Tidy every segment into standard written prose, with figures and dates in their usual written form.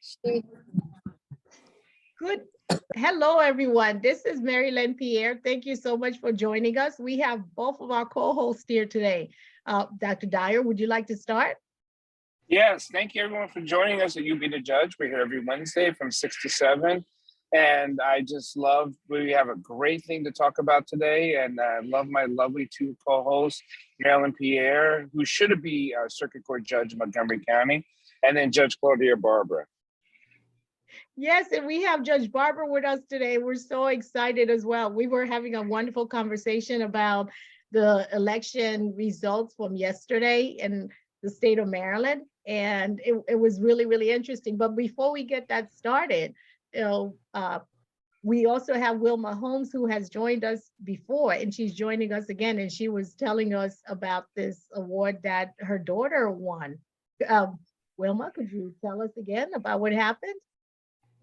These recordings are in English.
She, Good. Hello, everyone. This is Pierre. Thank you so much for joining us. We have both of our co-hosts here today. Dr. Dyer, would you like to start? Yes, thank you everyone for joining us at You Be the Judge. We're here every Wednesday from 6 to 7. And I just love, we have a great thing to talk about today. And I love my lovely two co-hosts, Marlyin Pierre, who should be a circuit court judge in Montgomery County, and then Judge Claudia Barber. Yes, and we have Judge Barber with us today. We're so excited as well. We were having a wonderful conversation about the election results from yesterday in the state of Maryland. And it was really, really interesting. But before we get that started, we also have Wilma Holmes, who has joined us before, and she's joining us again. And she was telling us about this award that her daughter won. Wilma, could you tell us again about what happened?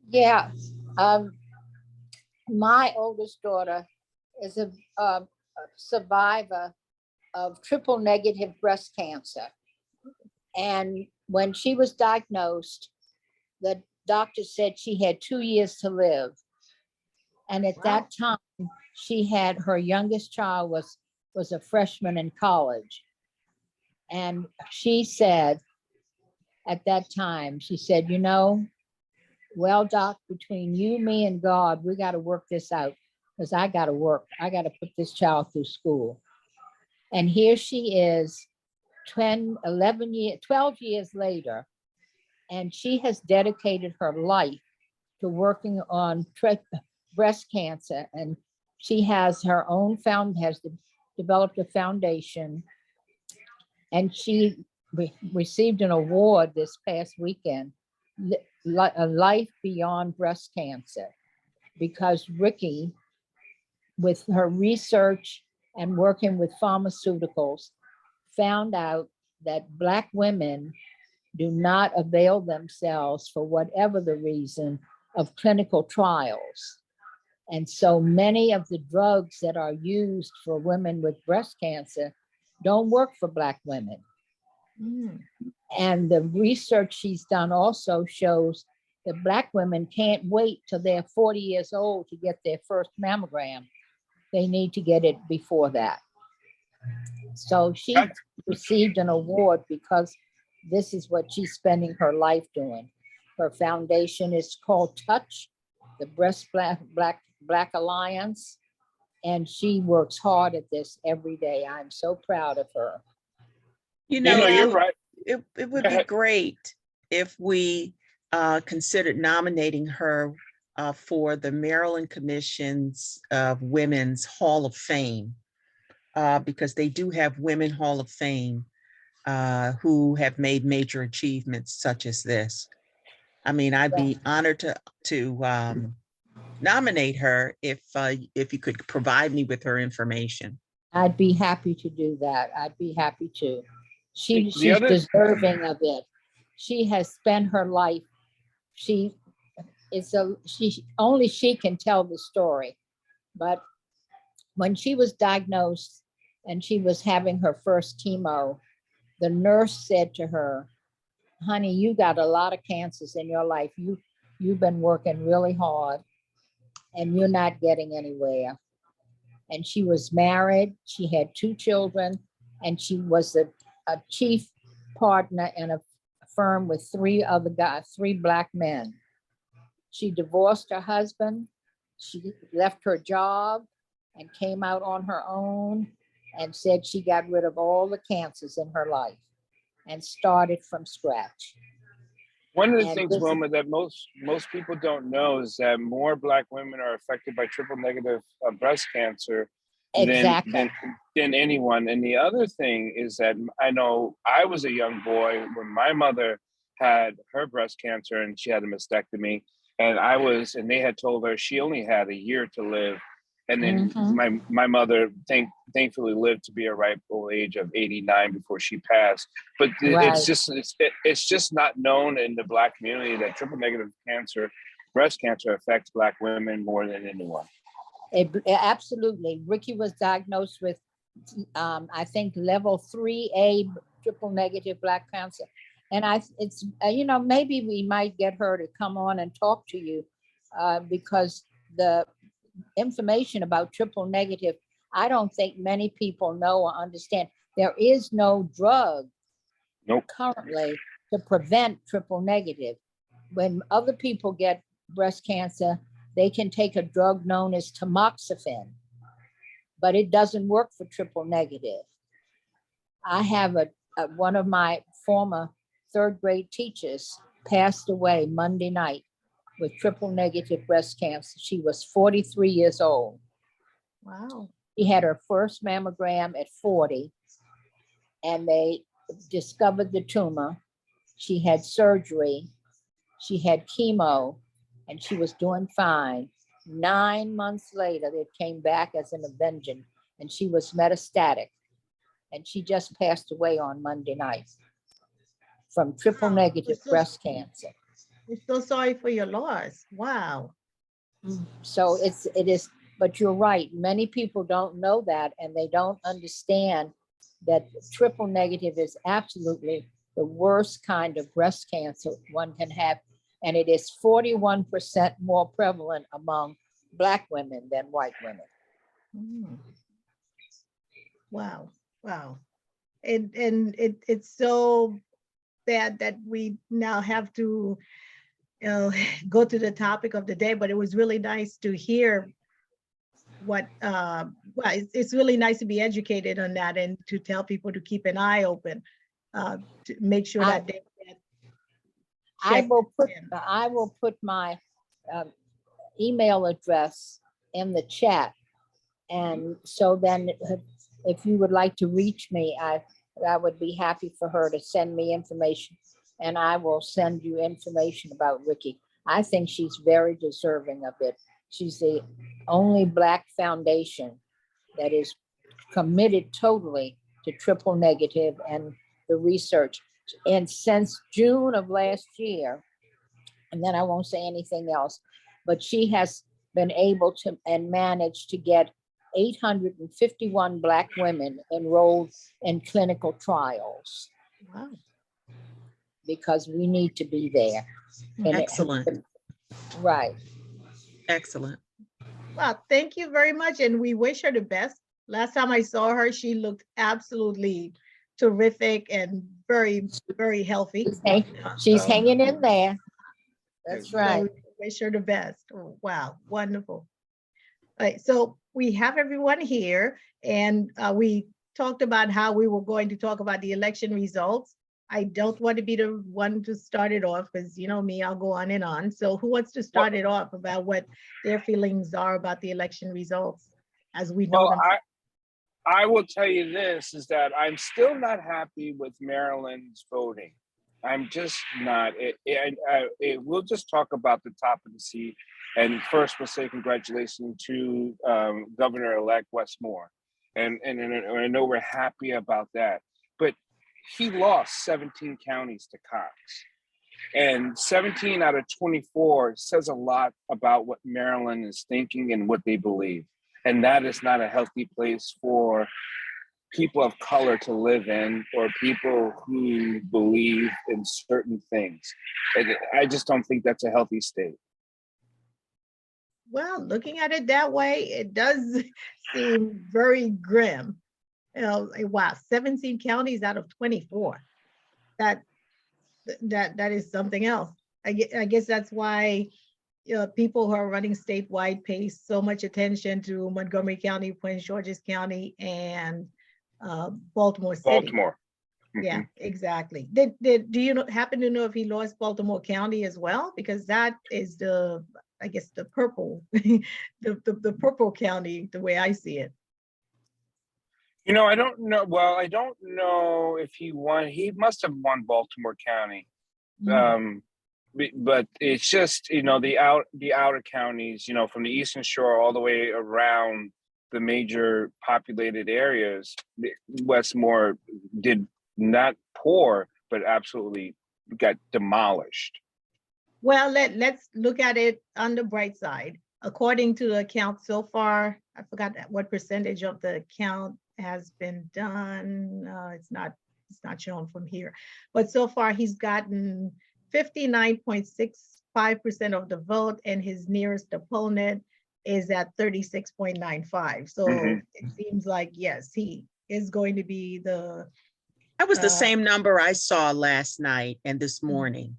yeah, my oldest daughter is a survivor of triple negative breast cancer. And when she was diagnosed, the doctor said she had 2 years to live. And at that time, she had her youngest child was a freshman in college. And she said at that time, she said, well, doc, between you, me, and God, we got to work this out because I got to work. I got to put this child through school. And here she is 12 years later, and she has dedicated her life to working on breast cancer. And she has her own developed a foundation, and she received an award this past weekend, a life beyond breast cancer, because Ricky, with her research and working with pharmaceuticals, found out that Black women do not avail themselves, for whatever the reason, of clinical trials. And so many of the drugs that are used for women with breast cancer don't work for Black women. Mm. And the research she's done also shows that Black women can't wait till they're 40 years old to get their first mammogram. They need to get it before that. So she received an award because this is what she's spending her life doing. Her foundation is called Touch, the Breast Black Alliance, and she works hard at this every day. I'm so proud of her. You're right. It would be great if we considered nominating her for the Maryland Commission's Women's Hall of Fame, because they do have Women Hall of Fame who have made major achievements such as this. I mean, I'd be honored to nominate her if you could provide me with her information. I'd be happy to do that. I'd be happy to. She's deserving of it. She has spent her life. Only she can tell the story. But when she was diagnosed and she was having her first chemo, the nurse said to her, honey, you got a lot of cancers in your life. You've been working really hard and you're not getting anywhere. And she was married. She had 2 children, and she was a chief partner in a firm with 3 Black men. She divorced her husband. She left her job and came out on her own and said she got rid of all the cancers in her life and started from scratch. One of the things, Wilma, that most people don't know is that more Black women are affected by triple negative breast cancer than anyone. And the other thing is that I know I was a young boy when my mother had her breast cancer and she had a mastectomy, and they had told her she only had a year to live. And then my mother thankfully lived to be a ripe old age of 89 before she passed. But it's just not known in the Black community that triple negative breast cancer affects Black women more than anyone. Absolutely. Ricky was diagnosed with, I think, level 3A triple negative Black cancer. And it's, maybe we might get her to come on and talk to you because the information about triple negative, I don't think many people know or understand. There is no drug currently to prevent triple negative. When other people get breast cancer, they can take a drug known as tamoxifen, but it doesn't work for triple negative. I have one of my former third grade teachers passed away Monday night with triple negative breast cancer. She was 43 years old. Wow. She had her first mammogram at 40, and they discovered the tumor. She had surgery, she had chemo, and she was doing fine. 9 months later, it came back as an Avenger, and she was metastatic. And she just passed away on Monday night from triple negative breast cancer. We're so sorry for your loss. Wow. So it is, but you're right. Many people don't know that, and they don't understand that triple negative is absolutely the worst kind of breast cancer one can have. And it is 41% more prevalent among Black women than white women. Mm. Wow. Wow. And it's so bad that we now have to go to the topic of the day, but it was really nice to hear what, well, it's really nice to be educated on that and to tell people to keep an eye open, to make sure that they get I will put my email address in the chat. And so then if you would like to reach me, I would be happy for her to send me information, and I will send you information about Ricky. I think she's very deserving of it. She's the only Black foundation that is committed totally to triple negative and the research. And since June of last year, and then I won't say anything else, but she has been able to and managed to get 851 Black women enrolled in clinical trials. Wow. Because we need to be there. Excellent. Right. Excellent. Well, thank you very much. And we wish her the best. Last time I saw her, she looked absolutely terrific and very, very healthy. She's hanging in there. That's right. So wish her the best. Oh, wow, wonderful. All right, so we have everyone here, and we talked about how we were going to talk about the election results. I don't want to be the one to start it off because you know me, I'll go on and on. So who wants to start it off about what their feelings are about the election results as we know them? I will tell you this, is that I'm still not happy with Maryland's voting. I'm just not. We'll just talk about the top of the seat. And first, we'll say congratulations to Governor-elect Westmore. And I know we're happy about that. But he lost 17 counties to Cox. And 17 out of 24 says a lot about what Maryland is thinking and what they believe. And that is not a healthy place for people of color to live in, or people who believe in certain things. And I just don't think that's a healthy state. Well, looking at it that way, it does seem very grim. You know, wow, 17 counties out of 24. That is something else. I guess that's why people who are running statewide pay so much attention to Montgomery County, Prince George's County, and Baltimore City. Baltimore. Yeah, exactly. Do you happen to know if he lost Baltimore County as well? Because that is I guess the purple, the purple county, the way I see it. You know, I don't know. Well, I don't know if he won. He must have won Baltimore County. But it's just, you know, the outer counties, you know, from the Eastern Shore all the way around the major populated areas, Westmore did not poor, but absolutely got demolished. Well, let's look at it on the bright side. According to the count so far, I forgot what percentage of the count has been done. It's not it's not shown from here. But so far he's gotten 59.65% of the vote, and his nearest opponent is at 36.95. So it seems like, yes, he is going to be the. That was the same number I saw last night and this morning.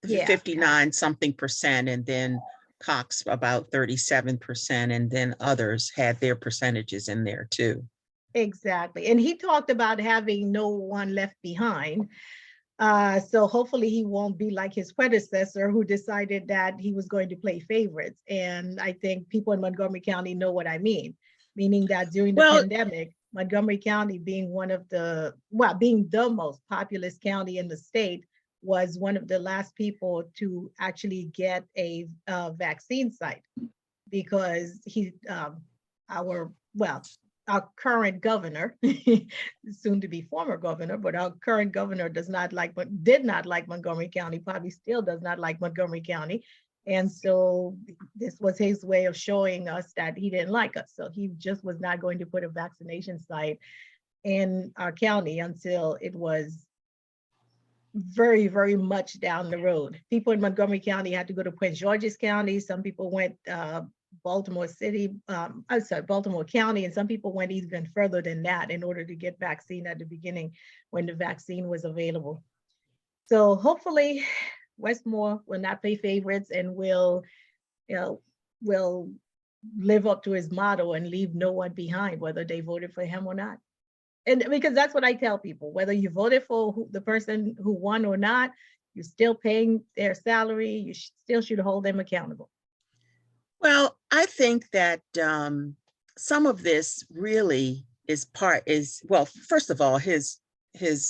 Yeah. 59 something percent, and then Cox about 37%, and then others had their percentages in there too. Exactly. And he talked about having no one left behind. So hopefully he won't be like his predecessor, who decided that he was going to play favorites. And I think people in Montgomery County know what I mean, meaning that during the pandemic, Montgomery County being being the most populous county in the state, was one of the last people to actually get a vaccine site, because our current governor, soon to be former governor, but our current governor did not like Montgomery County, probably still does not like Montgomery County. And so this was his way of showing us that he didn't like us. So he just was not going to put a vaccination site in our county until it was very, very much down the road. People in Montgomery County had to go to Prince George's County. Some people went Baltimore County, and some people went even further than that in order to get vaccine at the beginning when the vaccine was available. So hopefully Westmore will not play favorites and will live up to his motto and leave no one behind, whether they voted for him or not. And because that's what I tell people, whether you voted for the person who won or not, you're still paying their salary. You still should hold them accountable. Well, I think that some of this really well, first of all, his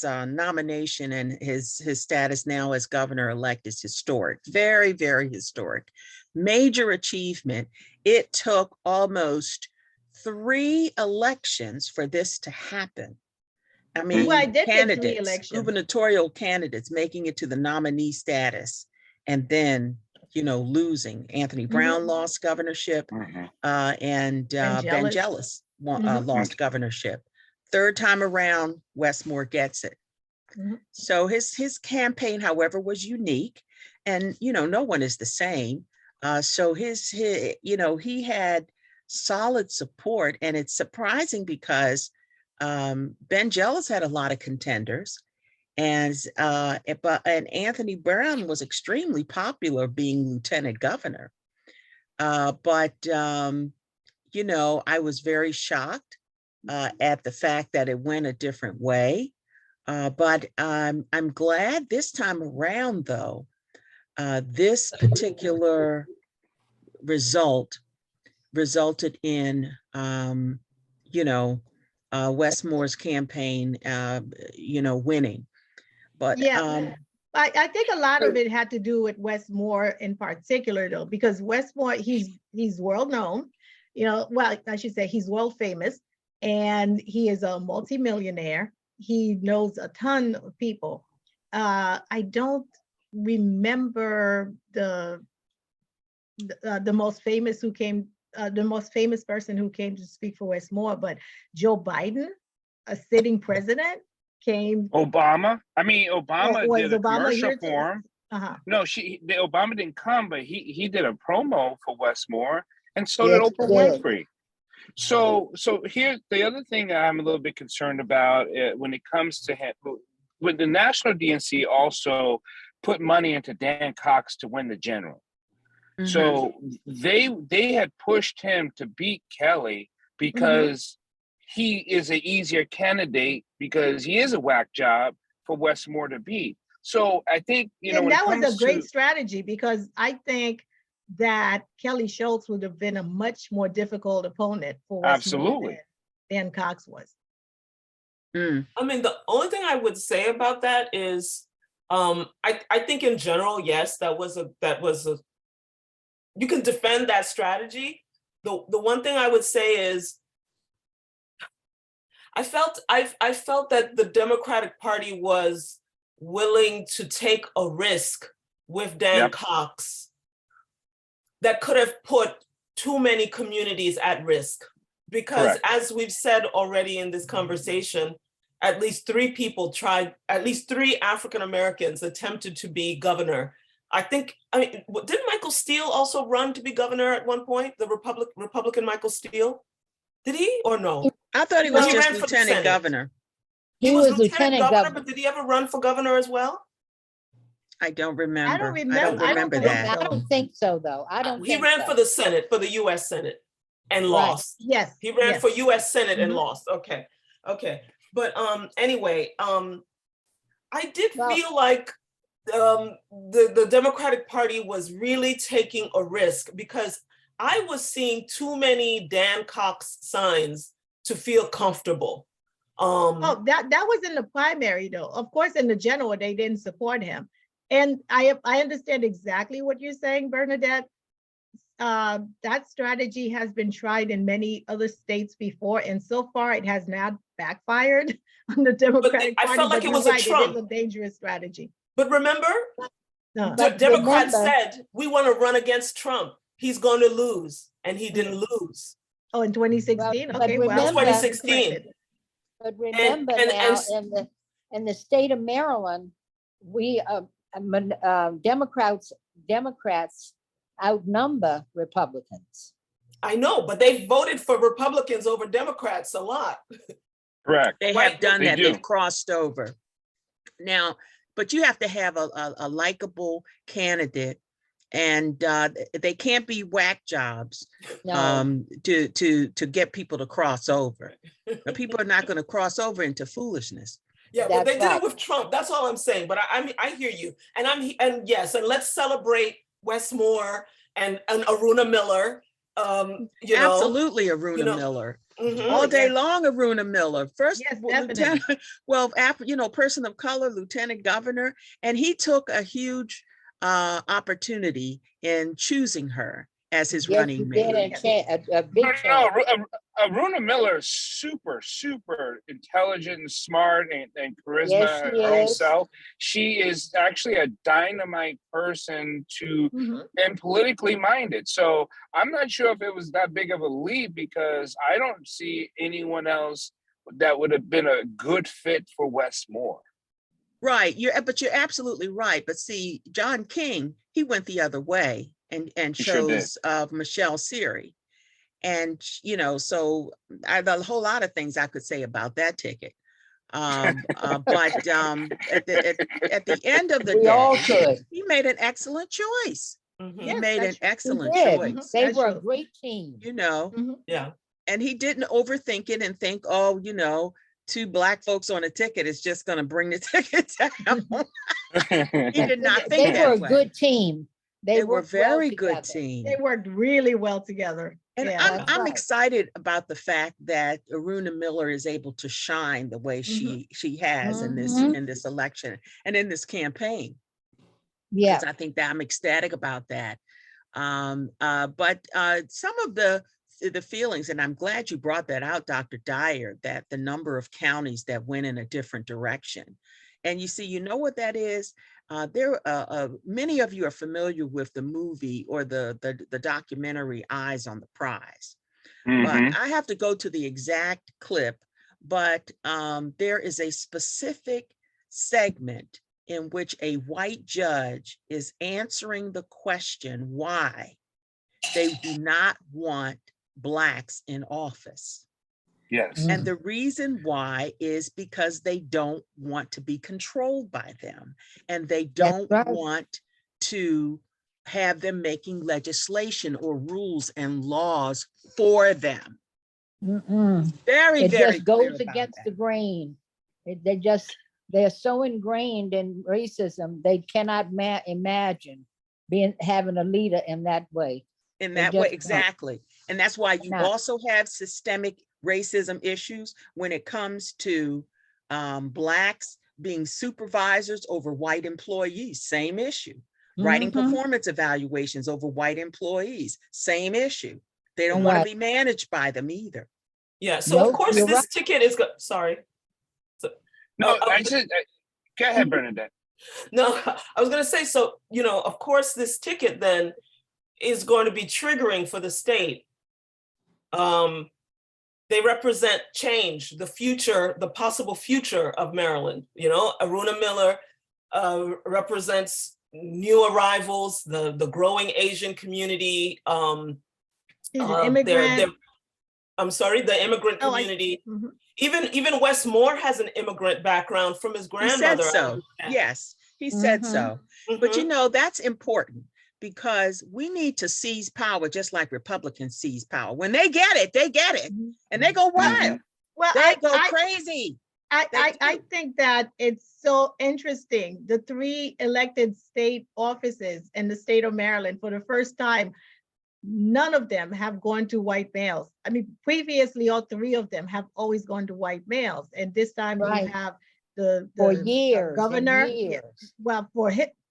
nomination and his status now as governor-elect is historic, very, very historic. Major achievement. It took almost 3 elections for this to happen. I mean, gubernatorial candidates making it to the nominee status, and then, losing. Anthony Brown lost governorship, and Ben Jealous lost governorship. Third time around, Westmore gets it. So his campaign, however, was unique, and no one is the same. So he had solid support, and it's surprising because Ben Jealous had a lot of contenders, and Anthony Brown was extremely popular being lieutenant governor. But I was very shocked at the fact that it went a different way. But I'm glad this time around, though, this particular result resulted in, Westmore's campaign, winning. But I think a lot of it had to do with Westmore in particular, though, because Westmore, he's world known, I should say he's world famous, and he is a multimillionaire. He knows a ton of people. I don't remember the most famous person who came to speak for Westmore, but Joe Biden, a sitting president, came. Obama did a Obama commercial for him. No, Obama didn't come, but he did a promo for Westmore, and so did Oprah Winfrey. So here's the other thing I'm a little bit concerned about when it comes to him. When the National DNC also put money into Dan Cox to win the general. So they had pushed him to beat Kelly because he is an easier candidate, because he is a whack job for Westmore to beat. So I think, and that was a great strategy, because I think that Kelly Schultz would have been a much more difficult opponent for Westmore than Cox was. I mean, the only thing I would say about that is, I think in general, yes, that was a you can defend that strategy. The one thing I would say is, I felt that the Democratic Party was willing to take a risk with Dan Cox that could have put too many communities at risk. Because as we've said already in this conversation, at least 3 people tried, at least 3 African Americans attempted to be governor. I mean, didn't Michael Steele also run to be governor at one point? The Republican Michael Steele? Did he or no? I thought he was He just ran for the lieutenant Senate. governor. He was lieutenant governor, but did he ever run for governor as well? I don't remember. I don't remember think that. I don't think so, though. I don't He think ran so. for the Senate, for the US Senate, and lost. Yes. He ran yes. for US Senate and Mhm. lost. Okay. But anyway, I did Well- feel like the Democratic Party was really taking a risk, because I was seeing too many Dan Cox signs to feel comfortable. Oh, that was in the primary though. Of course, in the general, they didn't support him. And I understand exactly what you're saying, Bernadette. That strategy has been tried in many other states before, and so far it has not backfired on the Democratic I Party. felt like but it you're was a right, Trump. It is a dangerous strategy. But remember, But Democrats remember- said, we want to run against Trump. He's going to lose, and he didn't lose. Oh, in 2016? But Okay, well. remember- 2016. But remember and- now, in the state of Maryland, we Democrats outnumber Republicans. I know, but they voted for Republicans over Democrats a lot. Correct. They Right, have done they that. do. They've crossed over. Now, but you have to have a likable candidate, and they can't be whack jobs No, to get people to cross over. But people are not going to cross over into foolishness. Yeah, but they That's did right. it with Trump. That's all I'm saying. But I mean, I hear you, and yes, and let's celebrate Westmore and Aruna Miller. You know, Absolutely, Aruna you know, Miller. mhm, All day yes. long, Aruna Miller. First, Yes, lieutenant, well, person of color, lieutenant governor, and he took a huge opportunity in choosing her as his yes, you running did mate. a big No, change. Aruna Miller is super, super intelligent and smart and charisma Yes, in she her own is. self. She is actually a dynamite person Mhm. and politically minded. So I'm not sure if it was that big of a leap, because I don't see anyone else that would have been a good fit for Westmore. Right, but you're absolutely right. But see, John King, he went the other way and He sure did. chose Michelle Seary. And, so a whole lot of things I could say about that ticket. But at the end of the We all day, could. he made an excellent choice. mhm, He Yes, made an that's- He excellent did. choice, They That's were a true. great team. yeah. and he didn't overthink it and think, oh, 2 Black folks on a ticket is just going to bring the ticket down. He did not They think were a that way. good team. They were worked well very good together. team. They worked really well together. And Yeah. That's I'm right. excited about the fact that Aruna Miller is able to shine the way she has in this election and in this campaign. Yeah, I think that I'm ecstatic about that. But some of the feelings, and I'm glad you brought that out, Dr. Dyer, that the number of counties that went in a different direction. And you see, you know what that is? Many of you are familiar with the movie or the documentary Eyes on the Prize. But I have to go to the exact clip, but there is a specific segment in which a white judge is answering the question why they do not want Blacks in office. Yes. And the reason why is because they don't want to be controlled by them, and they don't right. want to have them making legislation or rules and laws for them. Very, It very just clear goes about against that. the grain. They're so ingrained in racism, they cannot imagine having a leader in that way. In They that just way, don't. exactly. And that's why you Not. also have systemic racism issues when it comes to Blacks being supervisors over white employees, same issue. Writing performance evaluations over white employees, same issue. They don't want to be managed by them either. Yeah. So of course you're this right. ticket is good. Sorry. No, I said, go ahead, Bernadette. No, I was going to say, so, of course, this ticket then is going to be triggering for the state. they represent change, the future, the possible future of Maryland. You know, Aruna Miller represents new arrivals, the growing Asian community. He's an immigrant. I'm sorry, the immigrant community. Even Wes Moore has an immigrant background from his grandmother. He said so. Yes, he said so. But you know, that's important, because we need to seize power just like Republicans seize power. When they get it, and they go wild. Well, they go crazy. I think that it's so interesting. The 3 elected state offices in the state of Maryland, for the first time, none of them have gone to white males. I mean, previously, all 3 of them have always gone to white males. And this time you have the for years, governor. Well,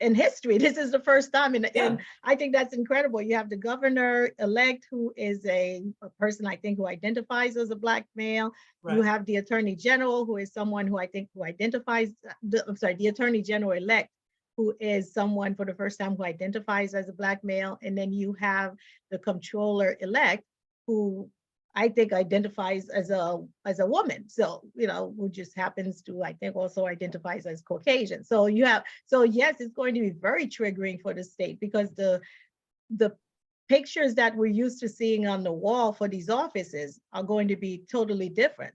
in history, this is the first time. And I think that's incredible. You have the governor elect, who is a person, I think, who identifies as a Black male. Right. You have the attorney general, who is someone who I think who identifies, the attorney general elect, who is someone for the first time who identifies as a Black male. And then you have the comptroller elect, who I think identifies as a woman. So, you know, who just happens to, I think, also identifies as Caucasian. So yes, it's going to be very triggering for the state, because the pictures that we're used to seeing on the wall for these offices are going to be totally different.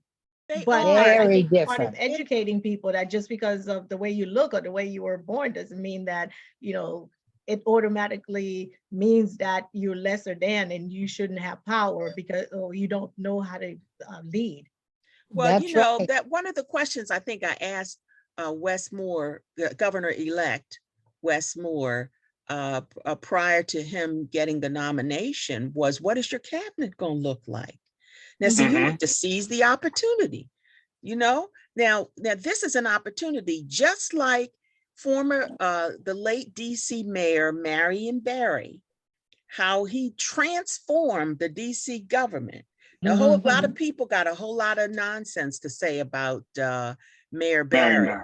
But very different. Part of educating people that just because of the way you look or the way you were born doesn't mean that, you know, it automatically means that you're lesser than and you shouldn't have power because you don't know how to lead. Well, that's, you know, right. That one of the questions I think I asked Wes Moore, the governor-elect Wes Moore, prior to him getting the nomination was, what is your cabinet going to look like? Now, see, you need to seize the opportunity, you know? Now this is an opportunity, just like the late DC Mayor Marlyin, how he transformed the DC government. Now, a whole lot of people got a whole lot of nonsense to say about Mayor Barry,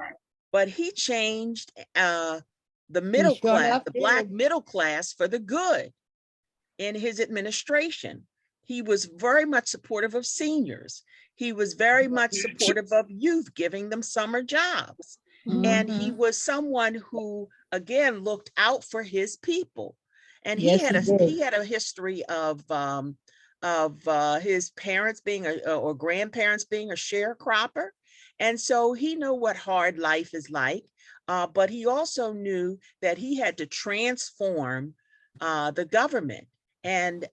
but he changed the middle class, the Black middle class, for the good in his administration. He was very much supportive of seniors. He was very much supportive of youth, giving them summer jobs. And he was someone who, again, looked out for his people. And he had a history of his parents being or grandparents being a sharecropper. And so he knew what hard life is like. But he also knew that he had to transform the government and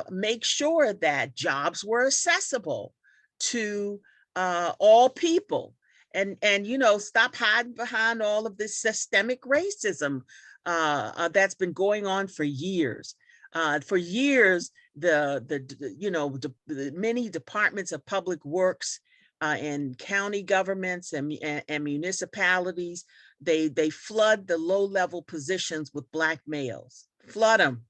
make sure that jobs were accessible to all people. And you know, stop hiding behind all of this systemic racism that's been going on for years. For years, the many departments of public works and county governments and municipalities, they flood the low-level positions with Black males, flood them.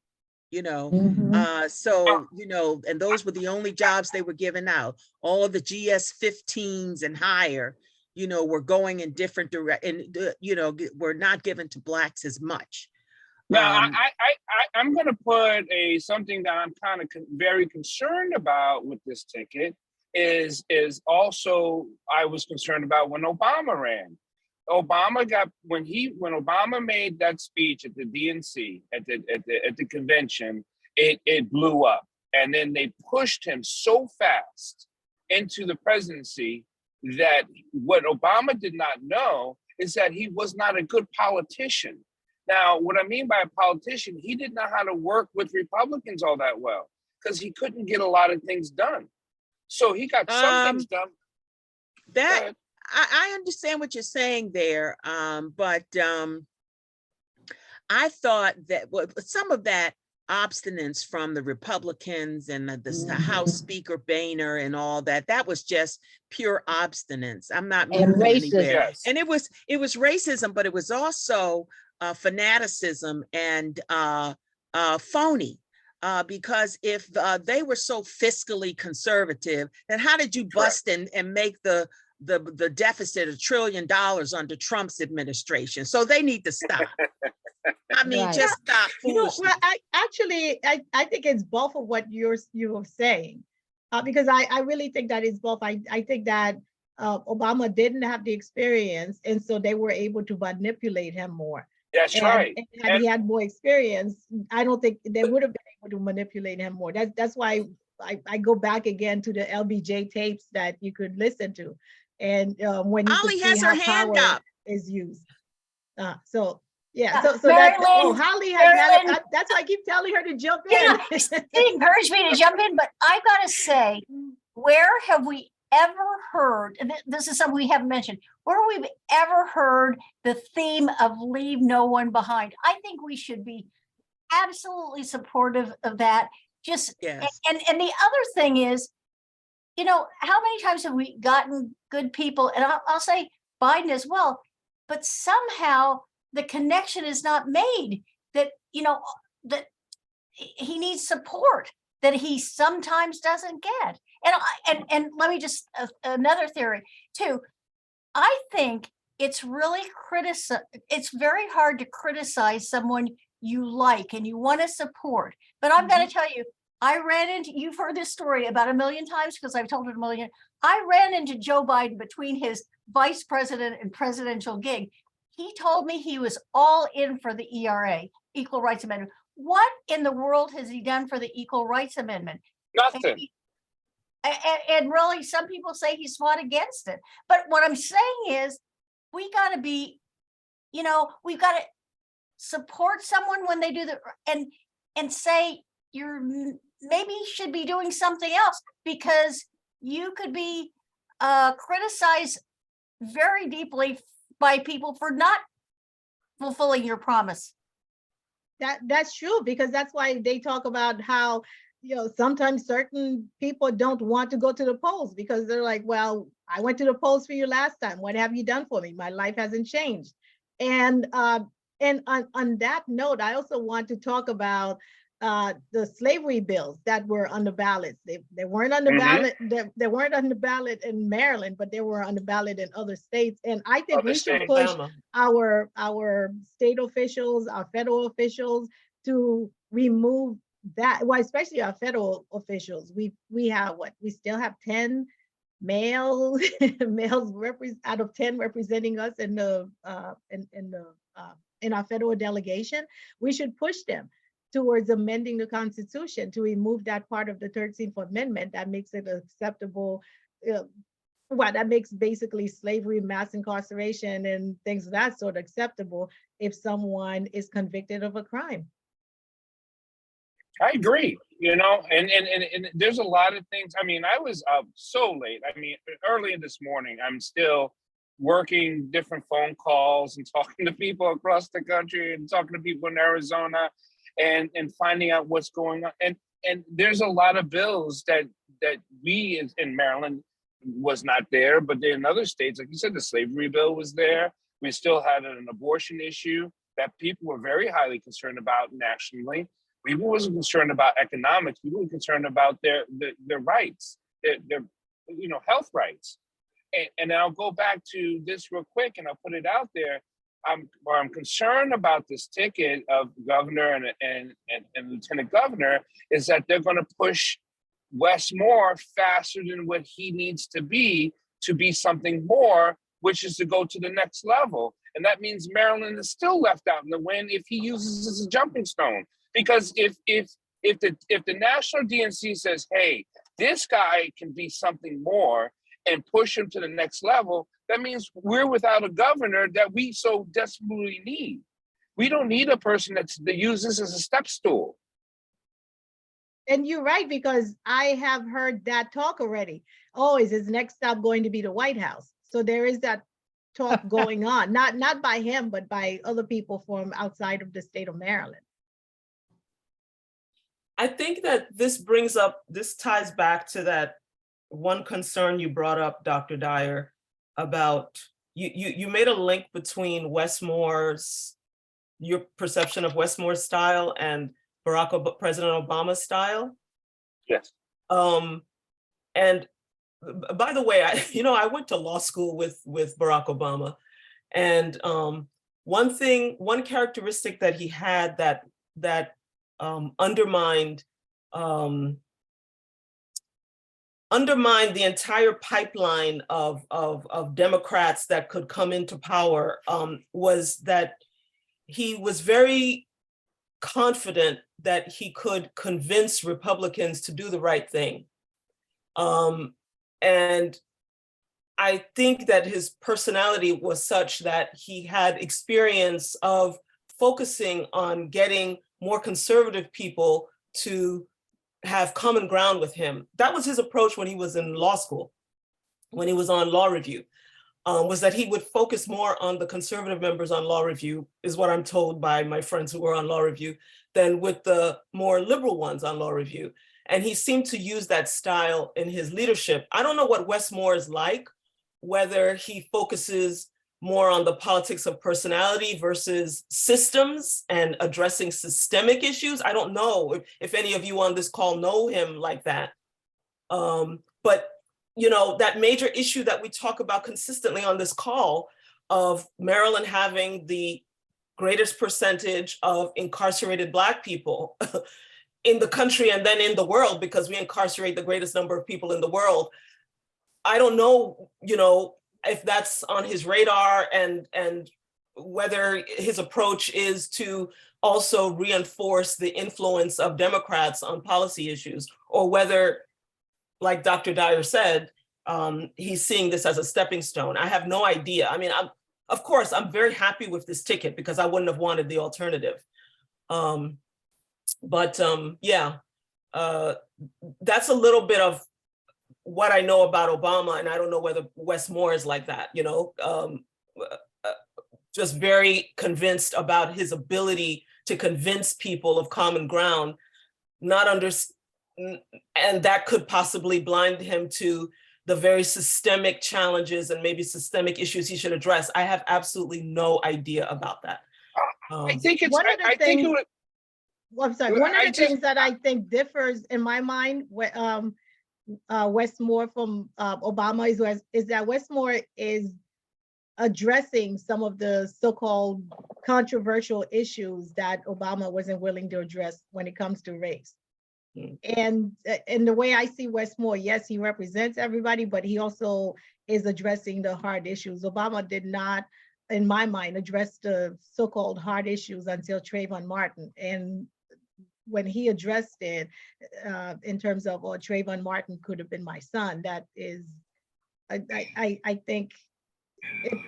You know, so, you know, and those were the only jobs they were giving out. All of the GS-15s and higher, you know, were going in different directions, you know, were not given to Blacks as much. Now, I'm going to put something that I'm kind of very concerned about with this ticket is also I was concerned about when Obama ran. Obama got when Obama made that speech at the DNC at the convention, it blew up, and then they pushed him so fast into the presidency that what Obama did not know is that he was not a good politician. Now, what I mean by a politician, he didn't know how to work with Republicans all that well because he couldn't get a lot of things done. So he got some things done. I understand what you're saying there, but I thought that some of that obstinance from the Republicans and the House Speaker Boehner and all that was just pure obstinance. I'm not moving anywhere. Yes. And it was racism, but it was also fanaticism and phony. Because if they were so fiscally conservative, then how did you bust and make the deficit $1 trillion under Trump's administration? So they need to stop. I mean, just stop. You know, well, I think it's both of what you're saying. because I really think that it's both. I think that Obama didn't have the experience, and so they were able to manipulate him more. That's right. And had he had more experience, I don't think they would have been able to manipulate him more. That's why I go back again to the LBJ tapes that you could listen to, and when you could Holly see has her how hand power up. is used. So yeah, so Mary that Lynn, Holly has Mary had it. Lynn. That's why I keep telling her to jump Yeah, in. it encouraged me to jump in, but I've got to say, where have we ever heard, and this is something we haven't mentioned, where we've ever heard the theme of leave no one behind? I think we should be absolutely supportive of that. Just, Yes. and the other thing is, you know, how many times have we gotten good people, and I'll say Biden as well, but somehow the connection is not made that, you know, that he needs support that he sometimes doesn't get. And let me just, another theory too. I think it's really it's very hard to criticize someone you like and you want to support. But I'm going to tell you, I ran into, you've heard this story about 1 million times because I've told it 1 million. I ran into Joe Biden between his vice president and presidential gig. He told me he was all in for the ERA, Equal Rights Amendment. What in the world has he done for the Equal Rights Amendment? Nothing. And really, some people say he's fought against it. But what I'm saying is, we got to be, you know, we've got to support someone when they do the, and say you're maybe should be doing something else, because you could be criticized very deeply by people for not fulfilling your promise. That's true, because that's why they talk about how, you know, sometimes certain people don't want to go to the polls because they're like, well, I went to the polls for you last time. What have you done for me? My life hasn't changed. And on that note, I also want to talk about the slavery bills that were on the ballots. They weren't on the ballot. They weren't on the ballot in Maryland, but they were on the ballot in other states. And I think we should push our state officials, our federal officials, to remove that. Well, especially our federal officials. We have what? We still have 10 males out of 10 representing us in the in our federal delegation. We should push them towards amending the Constitution to remove that part of the 13th Amendment that makes it acceptable. Well, that makes basically slavery, mass incarceration, and things of that sort acceptable if someone is convicted of a crime. I agree, you know, and there's a lot of things. I mean, I was up so late. I mean, early this morning, I'm still working different phone calls and talking to people across the country and talking to people in Arizona and finding out what's going on. And there's a lot of bills that we in Maryland was not there, but in other states, like you said, the slavery bill was there. We still had an abortion issue that people were very highly concerned about nationally. People wasn't concerned about economics. People were concerned about their rights, their you know, health rights. And I'll go back to this real quick, and I'll put it out there. I'm concerned about this ticket of governor and lieutenant governor is that they're going to push Wes Moore faster than what he needs to be something more, which is to go to the next level. And that means Maryland is still left out in the wind if he uses this as a jumping stone. Because if the national DNC says, hey, this guy can be something more and push him to the next level, that means we're without a governor that we so desperately need. We don't need a person that uses this as a step stool. And you're right, because I have heard that talk already. Oh, is his next stop going to be the White House? So there is that talk going on, not by him, but by other people from outside of the state of Maryland. I think that this ties back to that one concern you brought up, Dr. Dyer, about you made a link between your perception of Wes Moore's style and President Obama's style. Yes. And by the way, I went to law school with Barack Obama, and one characteristic that he had that undermined undermined the entire pipeline of Democrats that could come into power, was that he was very confident that he could convince Republicans to do the right thing. And I think that his personality was such that he had experience of focusing on getting more conservative people to have common ground with him. That was his approach when he was in law school, when he was on Law Review, was that he would focus more on the conservative members on Law Review, is what I'm told by my friends who were on Law Review, than with the more liberal ones on Law Review. And he seemed to use that style in his leadership. I don't know what Wes Moore is like, whether he focuses more on the politics of personality versus systems and addressing systemic issues. I don't know if any of you on this call know him like that. But you know, that major issue that we talk about consistently on this call of Maryland having the greatest percentage of incarcerated Black people in the country and then in the world, because we incarcerate the greatest number of people in the world. I don't know, you know, if that's on his radar and whether his approach is to also reinforce the influence of Democrats on policy issues, or whether, like Dr. Dyer said, he's seeing this as a stepping stone. I have no idea. I mean, of course, I'm very happy with this ticket because I wouldn't have wanted the alternative. Yeah, that's a little bit of what I know about Obama, and I don't know whether Wes Moore is like that, you know, just very convinced about his ability to convince people of common ground, and that could possibly blind him to the very systemic challenges and maybe systemic issues he should address. I have absolutely no idea about that. I think it's, one of the things, well, I'm sorry, one of the things that I think differs in my mind, Wes Moore from Obama is that Wes Moore is addressing some of the so-called controversial issues that Obama wasn't willing to address when it comes to race. And the way I see Wes Moore, yes, he represents everybody, but he also is addressing the hard issues. Obama did not, in my mind, address the so-called hard issues until Trayvon Martin. And when he addressed it in terms of, oh, Trayvon Martin could have been my son, that is, I think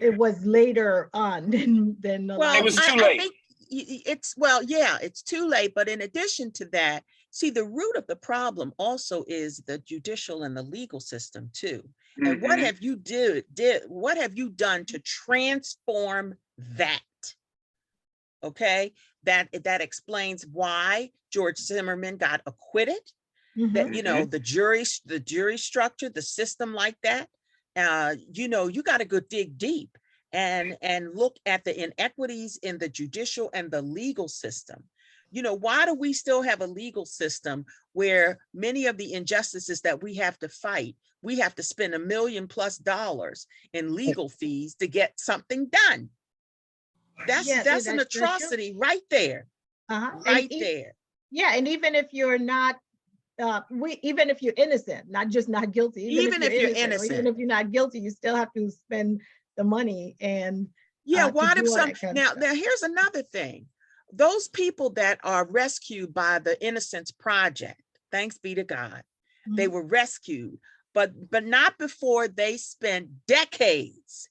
it was later on than well, it was too late. I think it's too late. But in addition to that, see, the root of the problem also is the judicial and the legal system too. Mm-hmm. And what have you what have you done to transform that? Okay, that explains why George Zimmerman got acquitted. Mm-hmm. That, you know, the jury structure, the system like that. You know, you got to go dig deep and look at the inequities in the judicial and the legal system. You know, why do we still have a legal system where many of the injustices that we have to fight, we have to spend $1 million+ in legal fees to get something done? That's an atrocity right there. Right there. Yeah, and even if you're not, even if you're innocent, not just not guilty, even if you're innocent, even if you're not guilty, you still have to spend the money. And why do some now here's another thing. Those people that are rescued by the Innocence Project, thanks be to God, they were rescued, but not before they spent decades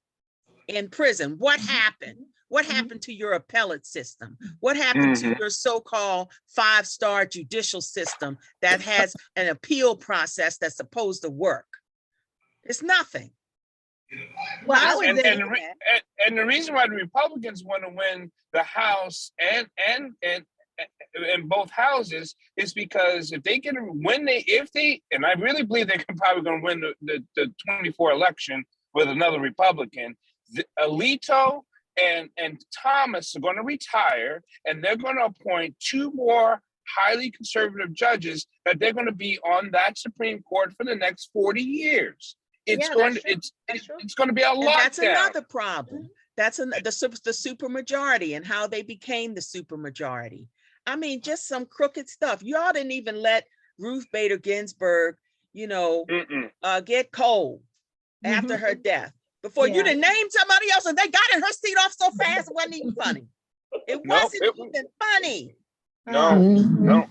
in prison. What happened? What happened to your appellate system? What happened to your so-called 5-star judicial system that has an appeal process that's supposed to work? It's nothing. Well, and the reason why the Republicans want to win the House and in both houses is because if they can win, and I really believe they're probably going to win the 24 election with another Republican, Alito and Thomas are going to retire, and they're going to appoint 2 more highly conservative judges that they're going to be on that Supreme Court for the next 40 years. It's going to be a lockdown. That's another problem. That's the supermajority and how they became the supermajority. I mean, just some crooked stuff. Y'all didn't even let Ruth Bader Ginsburg, get cold after her death before you didn't name somebody else and they got in her seat off so fast it wasn't even funny. It wasn't even funny. No.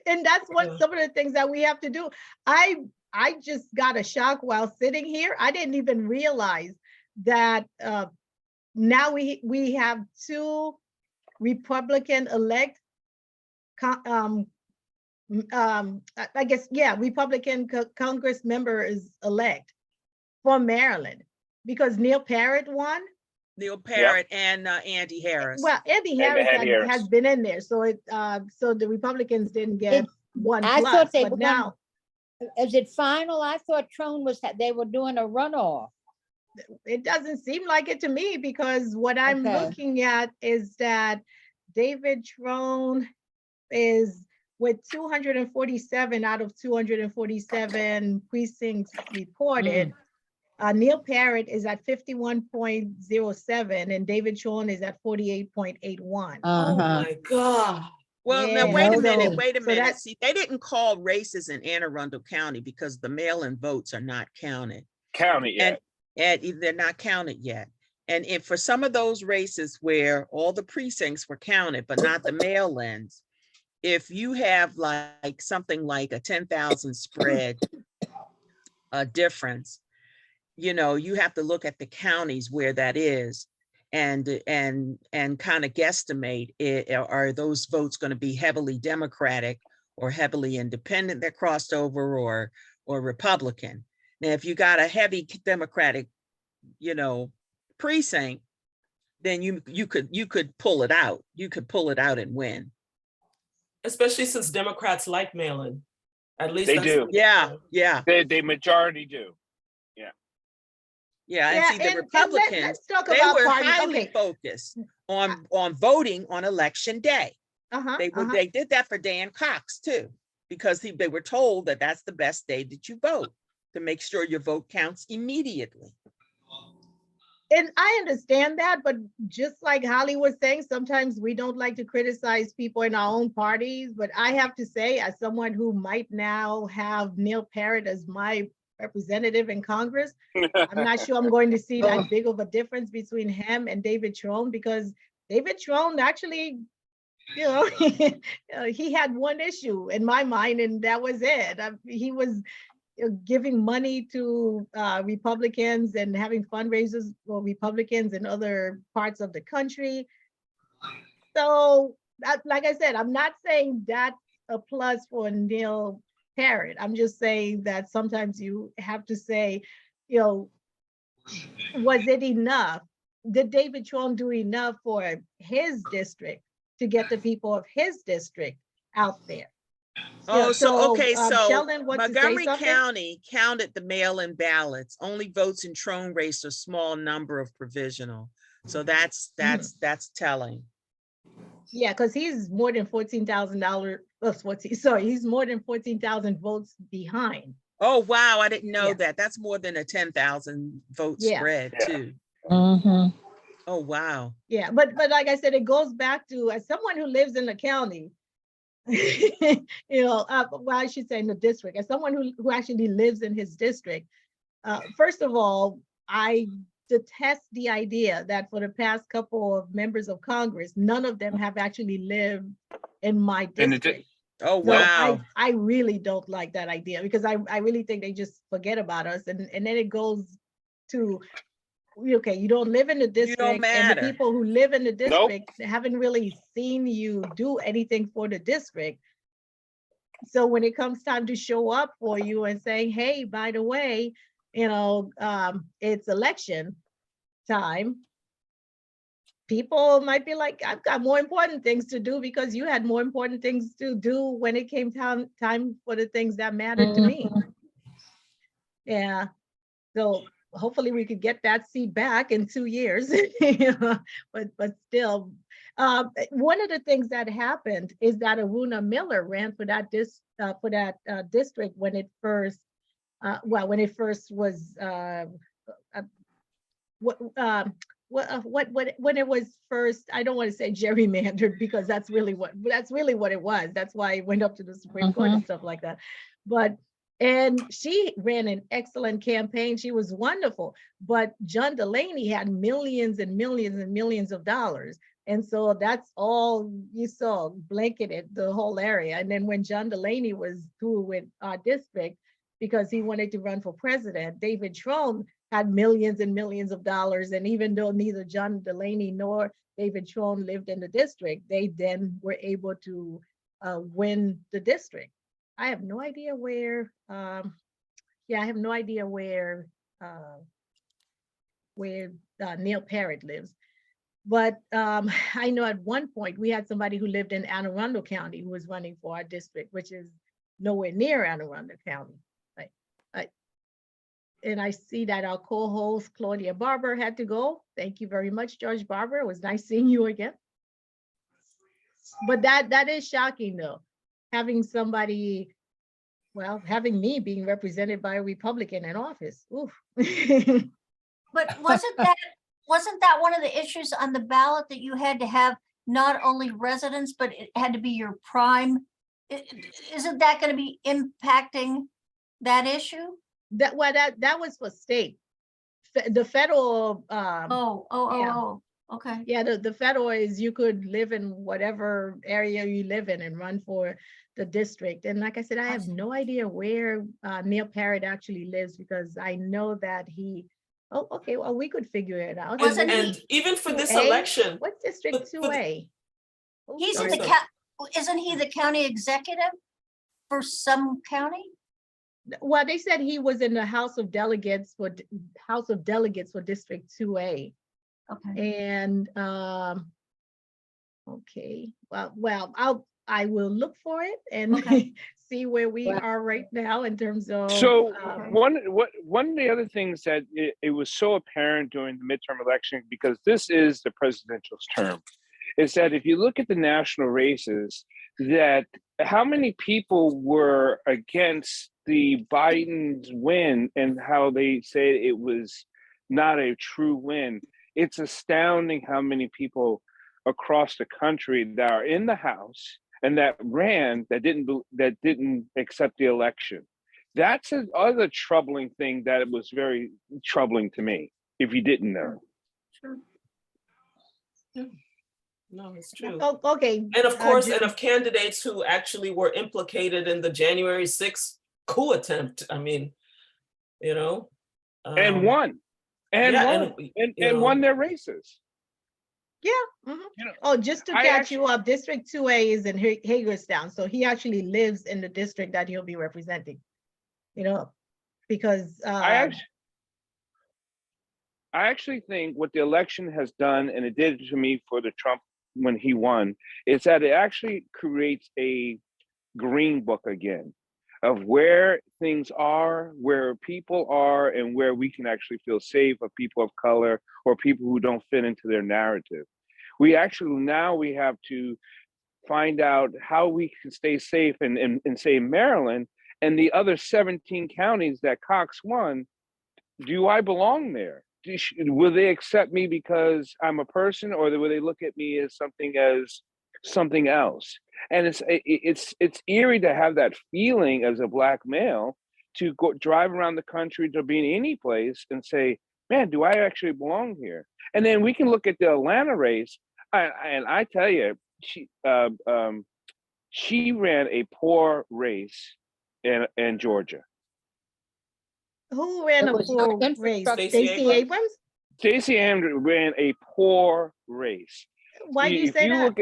And that's what some of the things that we have to do. I just got a shock while sitting here. I didn't even realize that now we have 2 Republican elect Republican Congress members elect from Maryland, because Neil Parrott won. Neil Parrott and Andy Harris. Well, Andy Harris has been in there, so so the Republicans didn't get one I plus. thought they but were now, is it final? I thought Trone they were doing a runoff. it doesn't seem like it to me, because what I'm looking at is that David Trone is with 247 out of 247 precincts reported. Neil Parrott is at 51.07 and David Trone is at 48.81. Oh my God. Well, now wait a minute. See, they didn't call races in Anne Arundel County because the mail-in votes are not counted. And they're not counted yet. And if for some of those races where all the precincts were counted, but not the mail-ins, if you have like something like a 10,000 spread difference, you have to look at the counties where that is and kind of guesstimate are those votes going to be heavily Democratic or heavily independent that crossed over or Republican. Now, if you got a heavy Democratic, precinct, then you could pull it out. You could pull it out and win. Especially since Democrats like mail-in. At least they do. Yeah. They majority do. Yeah, and see, the Republicans, they were highly focused on voting on election day. They did that for Dan Cox too, because they were told that that's the best day that you vote, to make sure your vote counts immediately. And I understand that, but just like Holly was saying, sometimes we don't like to criticize people in our own parties, but I have to say, as someone who might now have Neil Parrott as my representative in Congress, I'm not sure I'm going to see that big of a difference between him and David Trone, because David Trone actually, he had one issue in my mind, and that was it. He was giving money to Republicans and having fundraisers for Republicans in other parts of the country. So, like I said, I'm not saying that's a plus for Neil Parrott. I'm just saying that sometimes you have to say, was it enough? Did David Trone do enough for his district to get the people of his district out there? So Sheldon, Montgomery County counted the mail-in ballots. Only votes in Trone race a small number of provisional. So that's telling. Yeah, because he's more than $14,000. He's more than 14,000 votes behind. Oh wow, I didn't know that. That's more than a 10,000 vote spread too. Mm-hmm. Oh wow. Yeah, but like I said, it goes back to, as someone who lives in the county, well, I should say in the district, as someone who actually lives in his district, first of all, I detest the idea that for the past couple of members of Congress, none of them have actually lived in my district. Oh, wow. So I really don't like that idea, because I really think they just forget about us. And then it goes to, okay, you don't live in the district, and the people who live in the district haven't really seen you do anything for the district. So when it comes time to show up for you and saying, hey, by the way, it's election time, people might be like, I've got more important things to do, because you had more important things to do when it came time for the things that mattered to me. Yeah. So hopefully we could get that seat back in 2 years. But still, one of the things that happened is that Aruna Miller ran for that district when it first was when it was first, I don't want to say gerrymandered, because that's really what it was. That's why it went up to the Supreme Court and stuff like that. But And she ran an excellent campaign. She was wonderful. But John Delaney had millions and millions and millions of dollars. And so that's all you saw, blanketed the whole area. And then when John Delaney was through with our district, because he wanted to run for president, David Trone had millions and millions of dollars. And even though neither John Delaney nor David Trone lived in the district, they then were able to win the district. I have no idea where, I have no idea where Neil Parrott lives. But I know at one point we had somebody who lived in Anne Arundel County who was running for our district, which is nowhere near Anne Arundel County. And I see that our co-host Claudia Barber had to go. Thank you very much, George Barber. It was nice seeing you again. But that is shocking though, having somebody, well, having me being represented by a Republican in office. Oof. But wasn't that one of the issues on the ballot, that you had to have not only residents, but it had to be your prime? Isn't that going to be impacting that issue? That was for state. The federal. Okay. Yeah, the federal is you could live in whatever area you live in and run for the district. And like I said, I have no idea where Neil Parrott actually lives, because I know that he. Oh, okay. Well, we could figure it out. And even for this election, what's District 2A? He's in the isn't he the county executive for some county? Well, they said he was in the House of Delegates for District 2A. Okay. And okay, well, I will look for it and see where we are right now in terms of. So one of the other things that it was so apparent during the midterm election, because this is the presidential term, is that if you look at the national races, that how many people were against the Biden's win and how they say it was not a true win. It's astounding how many people across the country that are in the House and that ran that didn't accept the election. That's another troubling thing that was very troubling to me, if you didn't know. Sure. Yeah. No, it's true. Oh, okay. And of course, and of candidates who actually were implicated in the January 6th coup attempt. I mean, you know. And won. And won their races. Yeah. Mm-hmm. You know, just to catch you up, District 2A is in Hagerstown. So he actually lives in the district that he'll be representing. You know, because I actually think what the election has done, and it did to me for the Trump when he won, is that it actually creates a green book again of where things are, where people are, and where we can actually feel safe of people of color or people who don't fit into their narrative. We have to find out how we can stay safe in say Maryland and the other 17 counties that Cox won. Do I belong there? Will they accept me because I'm a person, or will they look at me as something else? And it's eerie to have that feeling as a Black male to go drive around the country, to be in any place and say, man, do I actually belong here? And then we can look at the Atlanta race, and I tell you, she ran a poor race in Georgia. Who ran a poor race? Stacey Abrams? Stacey Abrams ran a poor race. Why do you say that?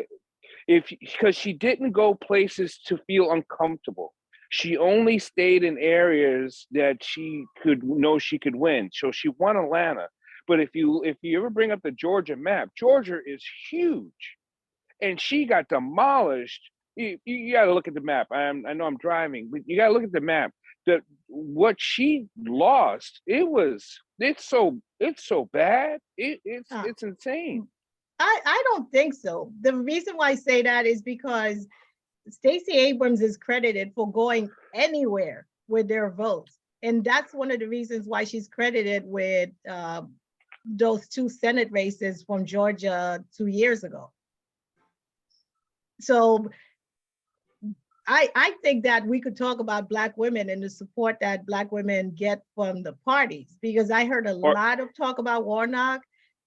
Because she didn't go places to feel uncomfortable. She only stayed in areas that she could win. So she won Atlanta. But if you ever bring up the Georgia map, Georgia is huge, and she got demolished. You got to look at the map. I know I'm driving, but you got to look at the map. What she lost, it's so bad. It's insane. I don't think so. The reason why I say that is because Stacey Abrams is credited for going anywhere with their votes. And that's one of the reasons why she's credited with those 2 Senate races from Georgia 2 years ago. So I think that we could talk about Black women and the support that Black women get from the parties, because I heard a lot of talk about Warnock,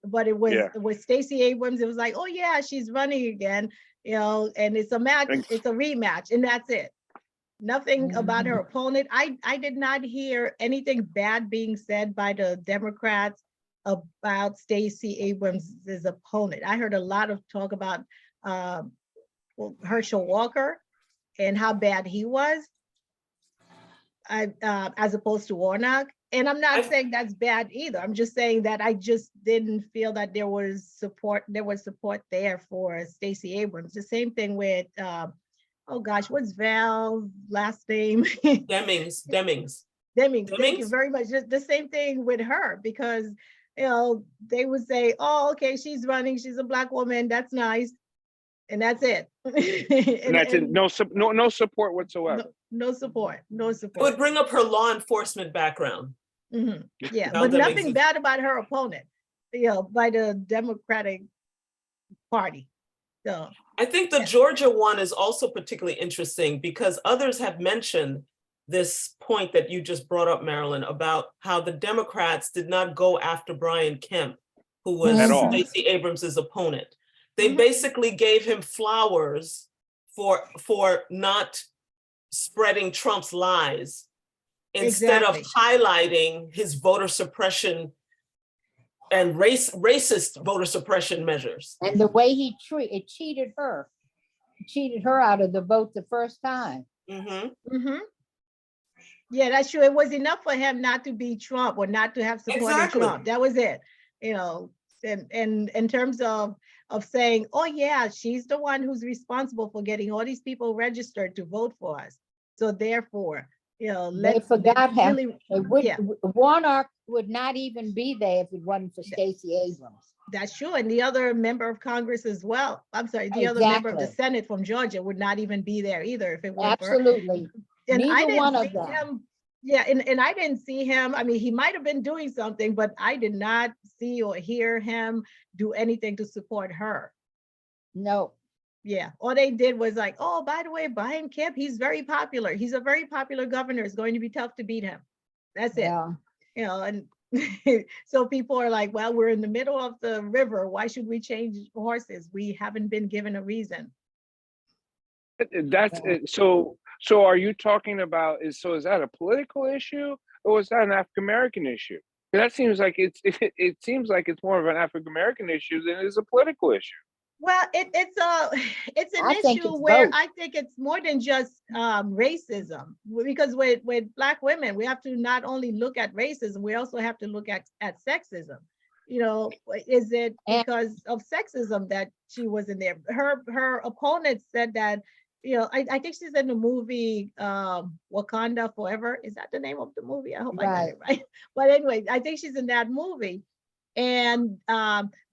but it was with Stacey Abrams. It was like, oh yeah, she's running again, you know, and it's a match, it's a rematch, and that's it. Nothing about her opponent. I did not hear anything bad being said by the Democrats about Stacey Abrams' opponent. I heard a lot of talk about Herschel Walker and how bad he was, as opposed to Warnock. And I'm not saying that's bad either. I'm just saying that I just didn't feel that there was support there for Stacey Abrams. The same thing with, oh gosh, what's Val's last name? Demings. Thank you very much. The same thing with her, because, you know, they would say, oh, okay, she's running, she's a Black woman, that's nice. And that's it. And that's it. No support whatsoever. No support. It would bring up her law enforcement background. Yeah, but nothing bad about her opponent, you know, by the Democratic Party. So I think the Georgia one is also particularly interesting because others have mentioned this point that you just brought up, Marilyn, about how the Democrats did not go after Brian Kemp, who was Stacey Abrams' opponent. They basically gave him flowers for not spreading Trump's lies instead of highlighting his voter suppression and racist voter suppression measures. And the way he cheated her out of the vote the first time. Yeah, that's true. It was enough for him not to be Trump or not to have supported Trump. That was it. You know, and in terms of saying, oh yeah, she's the one who's responsible for getting all these people registered to vote for us. So therefore, you know, they forgot him. Warnock would not even be there if it wasn't for Stacey Abrams. That's true. And the other member of Congress as well. I'm sorry, the other member of the Senate from Georgia would not even be there either if it weren't for her. Absolutely. And neither one of them. Yeah, and I didn't see him. I mean, he might have been doing something, but I did not see or hear him do anything to support her. No. Yeah, all they did was like, oh, by the way, Brian Kemp, he's very popular. He's a very popular governor. It's going to be tough to beat him. That's it. Yeah. You know, and so people are like, well, we're in the middle of the river. Why should we change horses? We haven't been given a reason. That's it. So are you talking about, is that a political issue or is that an African-American issue? That seems like it seems like it's more of an African-American issue than it is a political issue. Well, it's an issue where I think it's more than just racism, because with Black women, we have to not only look at racism, we also have to look at sexism. You know, is it because of sexism that she was in there? Her opponent said that, you know, I think she's in the movie Wakanda Forever. Is that the name of the movie? I hope I got it right. But anyway, I think she's in that movie. And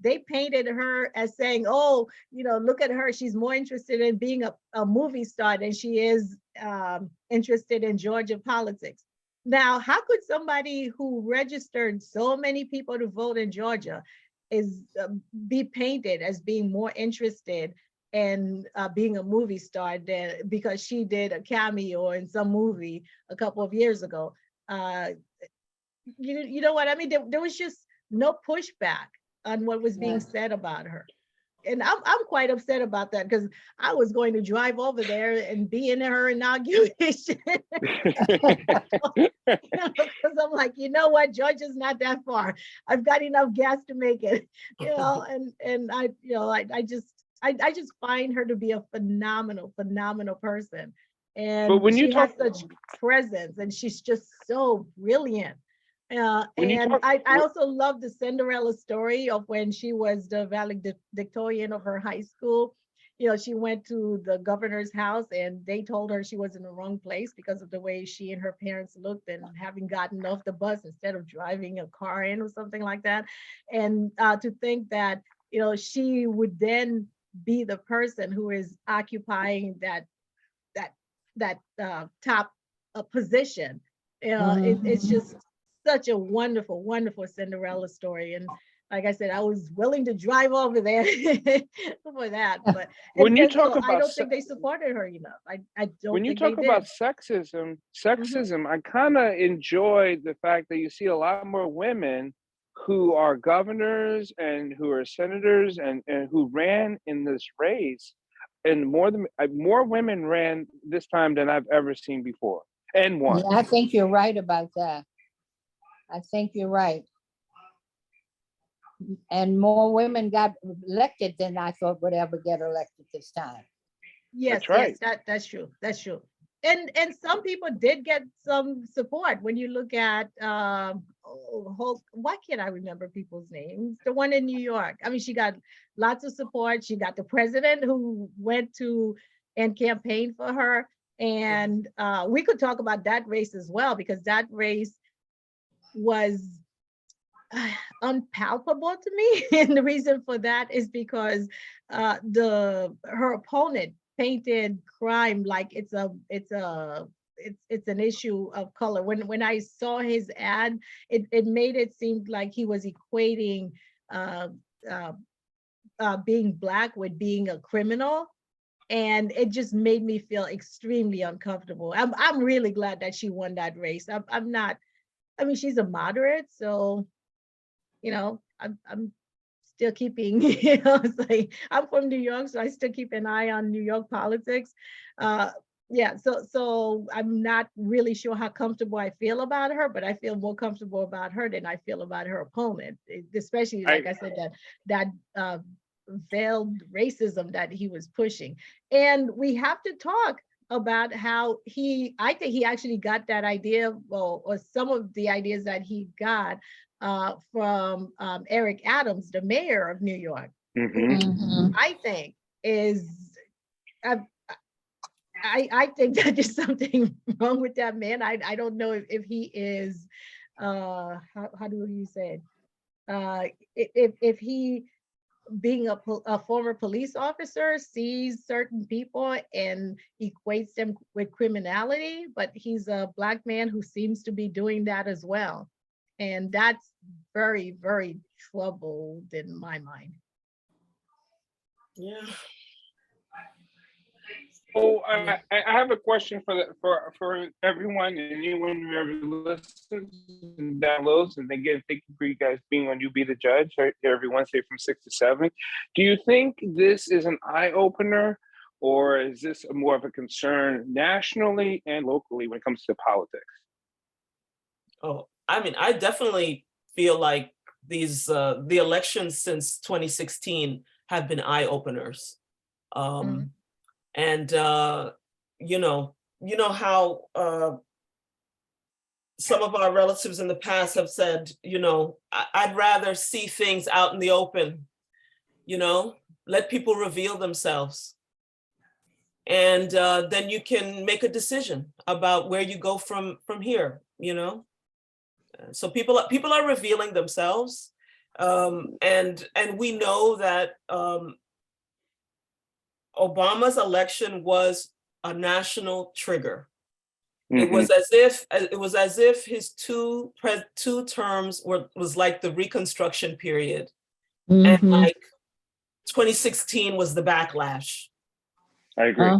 they painted her as saying, oh, you know, look at her. She's more interested in being a movie star than she is interested in Georgia politics. Now, how could somebody who registered so many people to vote in Georgia be painted as being more interested in being a movie star because she did a cameo in some movie a couple of years ago? You know what I mean? There was just no pushback on what was being said about her. And I'm quite upset about that, because I was going to drive over there and be in her inauguration. Because I'm like, you know what, Georgia's not that far. I've got enough gas to make it. You know, and I, you know, I just find her to be a phenomenal person. And when she has such presence, and she's just so brilliant. And I also love the Cinderella story of when she was the valedictorian of her high school. You know, she went to the governor's house and they told her she was in the wrong place because of the way she and her parents looked, and having gotten off the bus instead of driving a car in or something like that. And to think that, you know, she would then be the person who is occupying that top position. You know, it's just such a wonderful Cinderella story. And like I said, I was willing to drive over there for that. But When you and talk so I about don't think they supported her enough. I don't when you think they talk about did. sexism, I kind of enjoy the fact that you see a lot more women who are governors and who are senators and who ran in this race, and more women ran this time than I've ever seen before, and won. Yeah, I think you're right about that. I think you're right. And more women got elected than I thought would ever get elected this time. Yes, That's right. yes, that's true. That's true. And some people did get some support when you look at why can't I remember people's names? The one in New York. I mean, she got lots of support. She got the president who went to and campaigned for her. And we could talk about that race as well, because that race was unpalpable to me. And the reason for that is because her opponent painted crime like it's an issue of color. When I saw his ad, it made it seem like he was equating being Black with being a criminal. And it just made me feel extremely uncomfortable. I'm really glad that she won that race. I'm not, I mean, she's a moderate, so I'm still keeping, it's like, I'm from New York, so I still keep an eye on New York politics. Yeah, so I'm not really sure how comfortable I feel about her, but I feel more comfortable about her than I feel about her opponent, especially, like I said, that veiled racism that he was pushing. And we have to talk about how I think he actually got that idea, or some of the ideas that he got from Eric Adams, the mayor of New York, who I think is, I think that there's something wrong with that man. I don't know if he is, how do you say it? If he, being a former police officer, sees certain people and equates them with criminality, but he's a Black man who seems to be doing that as well. And that's very, very troubled in my mind. Yeah. Oh, I have a question for everyone, and anyone who ever listens and downloads. And again, thank you for you guys being on You Be the Judge every Wednesday from 6 to 7. Do you think this is an eye opener, or is this more of a concern nationally and locally when it comes to politics? Oh, I mean, I definitely feel like these the elections since 2016 have been eye openers. And you know how some of our relatives in the past have said, I'd rather see things out in the open, let people reveal themselves. And then you can make a decision about where you go from here, So people are revealing themselves. And we know that Obama's election was a national trigger. It was as if his two terms was like the Reconstruction period, and like 2016 was the backlash. I agree.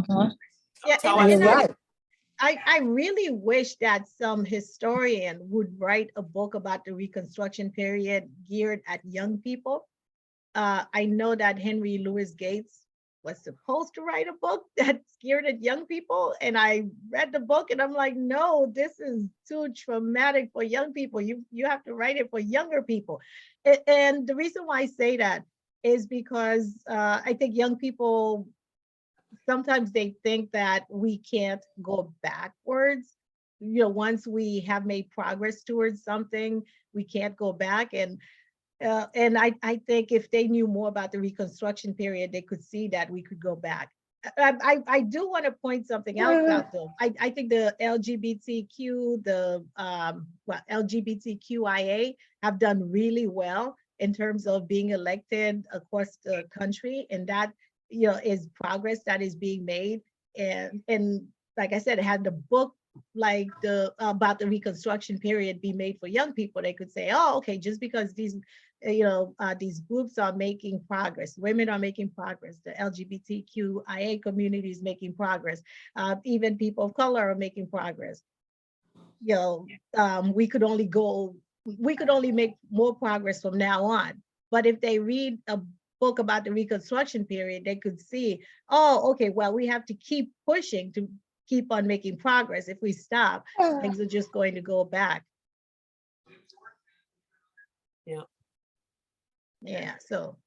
Yeah, You're right. I really wish that some historian would write a book about the Reconstruction period geared at young people. I know that Henry Louis Gates was supposed to write a book that's geared at young people, and I read the book and I'm like, no, this is too traumatic for young people. You have to write it for younger people. And the reason why I say that is because I think young people, sometimes they think that we can't go backwards. Once we have made progress towards something, we can't go back. And I think if they knew more about the Reconstruction period, they could see that we could go back. I do want to point something else out, though. I think the LGBTQ, LGBTQIA have done really well in terms of being elected across the country, and that is progress that is being made. And like I said, had the book like about the Reconstruction period be made for young people, they could say, oh, okay, just because these these groups are making progress. Women are making progress. The LGBTQIA community is making progress. Even people of color are making progress. We could only make more progress from now on. But if they read a book about the Reconstruction period, they could see, oh, okay, well, we have to keep pushing to keep on making progress. If we stop, things are just going to go back. Yeah. Yeah, so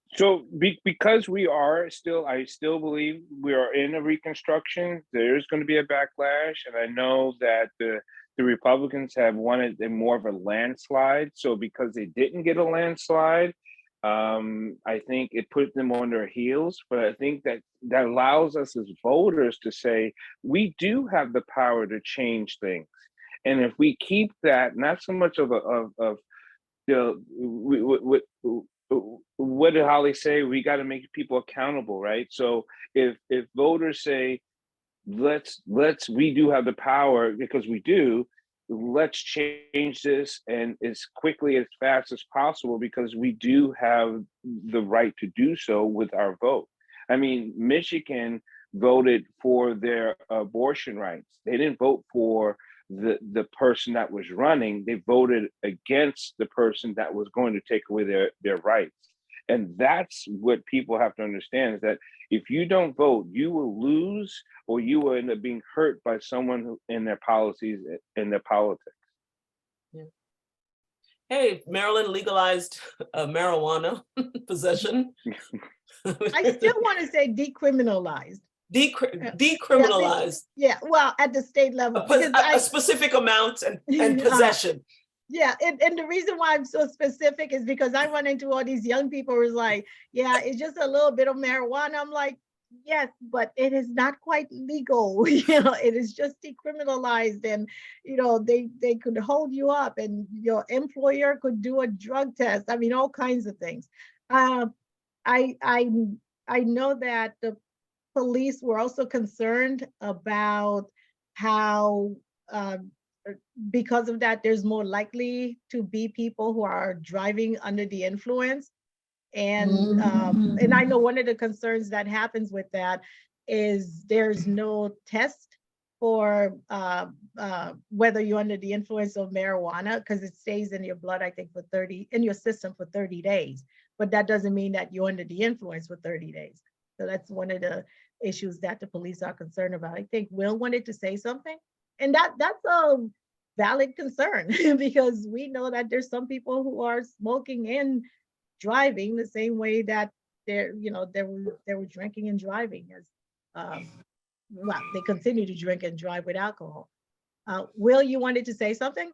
because I still believe we are in a reconstruction, there's going to be a backlash. And I know that the Republicans have wanted more of a landslide. So because they didn't get a landslide, I think it put them on their heels. But I think that allows us as voters to say, we do have the power to change things. And if we keep that, not so much of what did Holly say? We got to make people accountable, right? So if voters say, we do have the power, because we do, let's change this and as quickly, as fast as possible, because we do have the right to do so with our vote. I mean, Michigan voted for their abortion rights. They didn't vote for the person that was running. They voted against the person that was going to take away their rights. And that's what people have to understand, is that if you don't vote, you will lose, or you will end up being hurt by someone who, in their policies, in their politics. Yeah. Hey, Maryland legalized marijuana possession. I still want to say decriminalized. Decriminalized. Yeah, well, at the state level. A specific amount and possession. Yeah, and the reason why I'm so specific is because I run into all these young people who's like, yeah, it's just a little bit of marijuana. I'm like, yes, but it is not quite legal. It is just decriminalized, and they could hold you up, and your employer could do a drug test. I mean, all kinds of things. I know that the police were also concerned about how because of that, there's more likely to be people who are driving under the influence. And I know one of the concerns that happens with that is there's no test for whether you're under the influence of marijuana, because it stays in your blood, I think, in your system for 30 days. But that doesn't mean that you're under the influence for 30 days. So that's one of the issues that the police are concerned about. I think Will wanted to say something. And that's a valid concern because we know that there's some people who are smoking and driving the same way that they were drinking and driving, as well, they continue to drink and drive with alcohol. Will, you wanted to say something?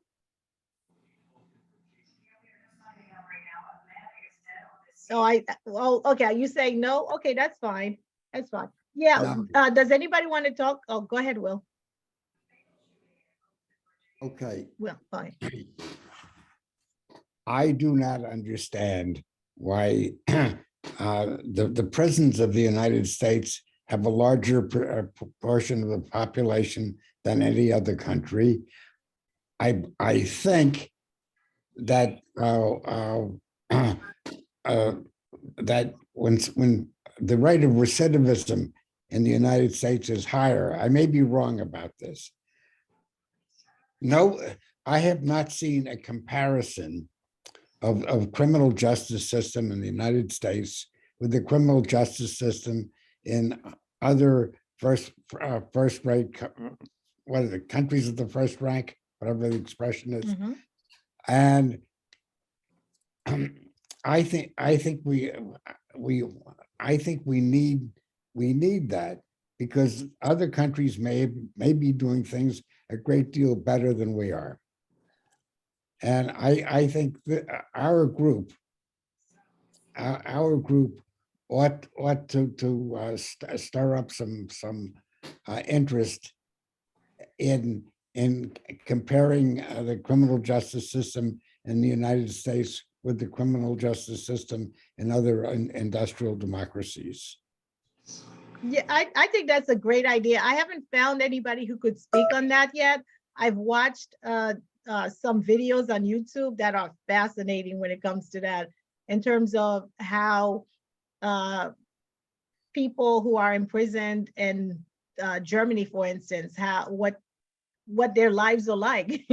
Okay. Are you saying no? Okay, that's fine. That's fine. Yeah. No. Does anybody want to talk? Oh, go ahead, Will. Okay. Well, fine. I do not understand why the prisons of the United States have a larger proportion of the population than any other country. I think that that when the rate of recidivism in the United States is higher, I may be wrong about this. No, I have not seen a comparison of criminal justice system in the United States with the criminal justice system in other first rate, what are the countries of the first rank, whatever the expression is. Mm-hmm. And I think we need that, because other countries may be doing things a great deal better than we are. And I think that our group ought to stir up some interest in comparing the criminal justice system in the United States with the criminal justice system in other industrial democracies. Yeah, I think that's a great idea. I haven't found anybody who could speak on that yet. I've watched some videos on YouTube that are fascinating when it comes to that. in terms of how people who are imprisoned in Germany, for instance, what their lives are like,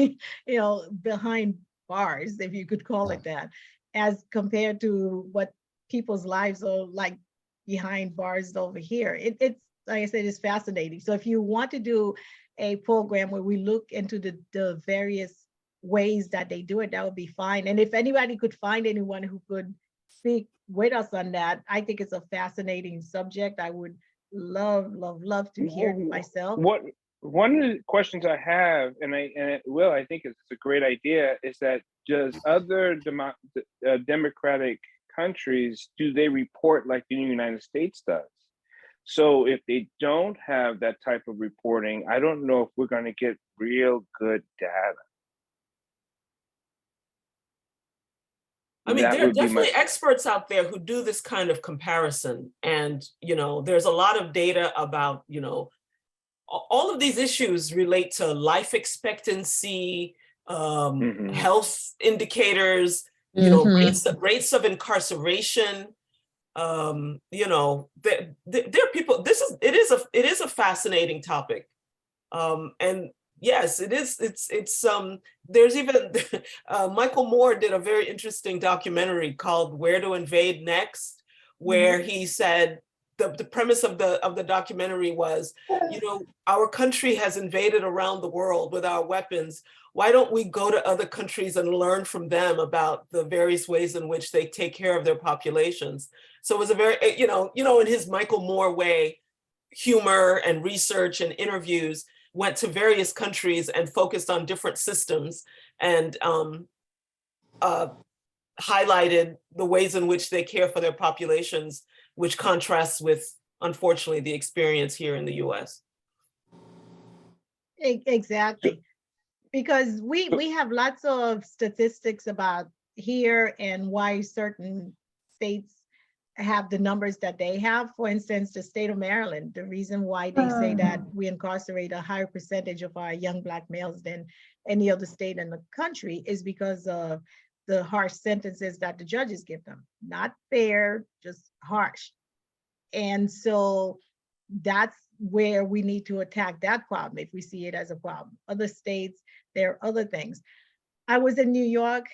behind bars, if you could call it that, as compared to what people's lives are like behind bars over here. It's, like I said, it's fascinating. So if you want to do a program where we look into the various ways that they do it, that would be fine. And if anybody could find anyone who could speak with us on that, I think it's a fascinating subject. I would love to hear it myself. One of the questions I have, and I think it's a great idea, is that does other democratic countries, do they report like the United States does? So if they don't have that type of reporting, I don't know if we're going to get real good data. I mean, there are definitely experts out there who do this kind of comparison. And, there's a lot of data about, all of these issues relate to life expectancy, health indicators, rates of incarceration. There are people, it is a fascinating topic. And yes, it is. It's there's even Michael Moore did a very interesting documentary called Where to Invade Next, where he said the premise of the documentary was, our country has invaded around the world with our weapons. Why don't we go to other countries and learn from them about the various ways in which they take care of their populations? So it was a very, in his Michael Moore way, humor and research and interviews, went to various countries and focused on different systems and highlighted the ways in which they care for their populations, which contrasts with, unfortunately, the experience here in the US. Exactly. Because we have lots of statistics about here and why certain states have the numbers that they have. For instance, the state of Maryland, the reason why they say that we incarcerate a higher percentage of our young Black males than any other state in the country is because of the harsh sentences that the judges give them. Not fair, just harsh. And so that's where we need to attack that problem if we see it as a problem. Other states, there are other things. I was in New York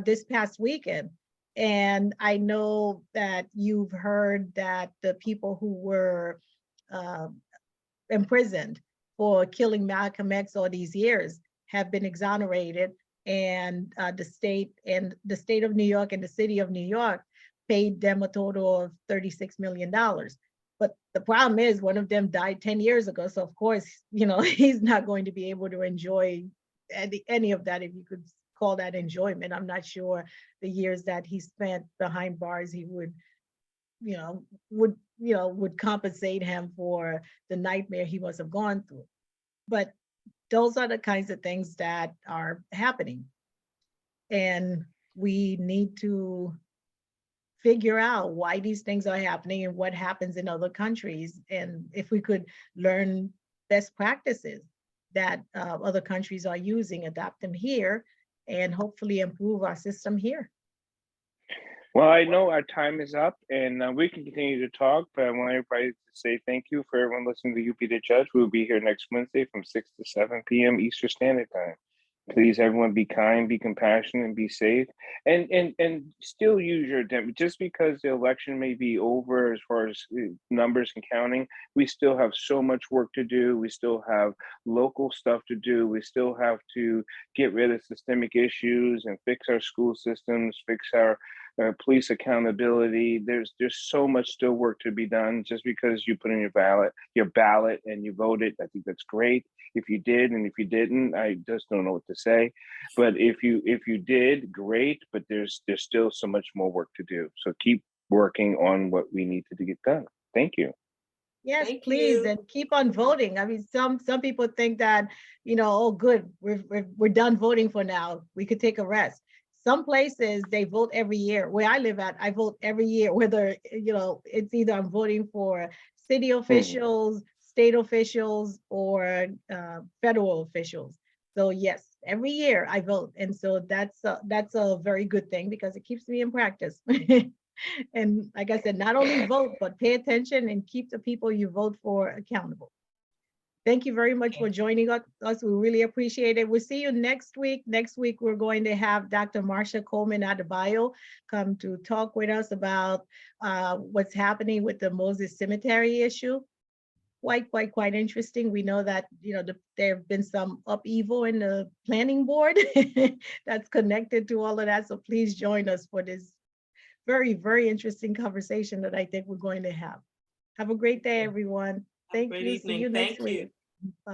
this past weekend, and I know that you've heard that the people who were imprisoned for killing Malcolm X all these years have been exonerated, and the state of New York and the city of New York paid them a total of $36 million. But the problem is one of them died 10 years ago. So of course, he's not going to be able to enjoy any of that, if you could call that enjoyment. I'm not sure the years that he spent behind bars, he would compensate him for the nightmare he must have gone through. But those are the kinds of things that are happening. And we need to figure out why these things are happening and what happens in other countries. And if we could learn best practices that other countries are using, adopt them here, and hopefully improve our system here. Well, I know our time is up, and we can continue to talk, but I want everybody to say thank you for everyone listening to UP the Judge. We'll be here next Wednesday from 6 to 7 p.m. Eastern Standard Time. Please, everyone, be kind, be compassionate, and be safe, and still use your just because the election may be over as far as numbers and counting, we still have so much work to do. We still have local stuff to do. We still have to get rid of systemic issues and fix our school systems, fix our police accountability. There's so much still work to be done. Just because you put in your ballot and you voted, I think that's great. If you did, and if you didn't, I just don't know what to say. But if you did, great. But there's still so much more work to do. So keep working on what we need to get done. Thank you. Yes, please, and keep on voting. I mean, some people think that, oh, good, we're done voting for now. We could take a rest. Some places they vote every year. Where I live at, I vote every year. Whether it's either I'm voting for city officials, state officials, or federal officials. So yes, every year I vote. And so that's a very good thing because it keeps me in practice. And like I said, not only vote, but pay attention and keep the people you vote for accountable. Thank you very much for joining us. We really appreciate it. We'll see you next week. Next week, we're going to have Dr. Marsha Coleman Adebayo come to talk with us about what's happening with the Moses Cemetery issue. Quite interesting. We know that, there have been some upheaval in the planning board that's connected to all of that. So please join us for this very, very interesting conversation that I think we're going to have. Have a great day, everyone. Thank you. See you next week. Bye.